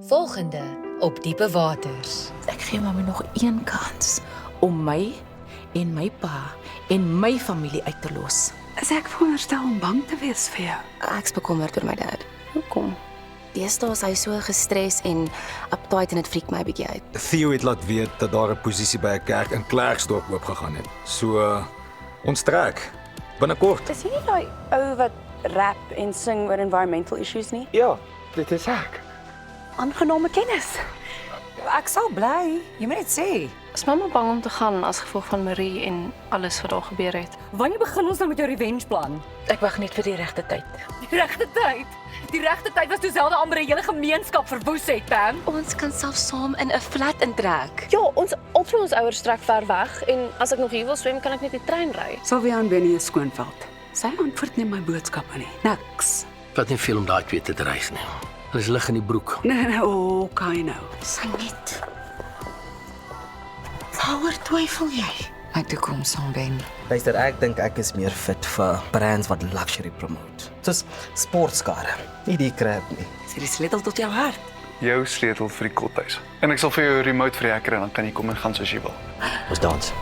Volgende op Diepe Waters. Ek gee mami nog een kans om my en my pa en my familie uit te los. Is ek veronderstel om bang te wees vir jou? Ek's bekommerd oor my dad. Hoekom? Deesdae is hy so gestres en uptight en dit freak my 'n bietjie uit. Theo het laat weet dat daar 'n posisie by 'n kerk in Klerksdorp oopgegaan het. So ons trek binnekort. Is jy nie daai ou wat rap en sing oor environmental issues nie? Ja, dit is ek. Aangename kennis. Ek sal bly, jy moet net sê. Is mamma bang om te gaan as gevolg van Marie en alles wat daar gebeur het? Wanneer begin ons nou met jou revenge plan? Ek wag net vir die regte tyd. Die regte tyd. Die regte tyd was toe Zelda Amber 'n hele gemeenskap verwoes het, Pam. Ons kan self saam in 'n flat intrek. Ja, ons ons ouers trek ver weg en as ek nog hier wil swem, kan ek net die trein ry. Sylviaan Benny is Skoonveld. Sy antwoord nie my boodskappe nie. Niks. Wat nie veel om daai twee te reis nie. Hulle is lig in die broek. Nee, okay nou. Sy net. Waaroor twyfel jy? My toekoms saam Ben. Luister, ek dink ek is meer fit vir brands wat luxury promote. Soos sportskare, nie die crap nie. Dis die sleutel tot jou hart. Jou sleutel vir die kothuis. En ek sal vir jou 'n remote vir die hekker en dan kan jy kom en gaan soos jy wil. Ons dans.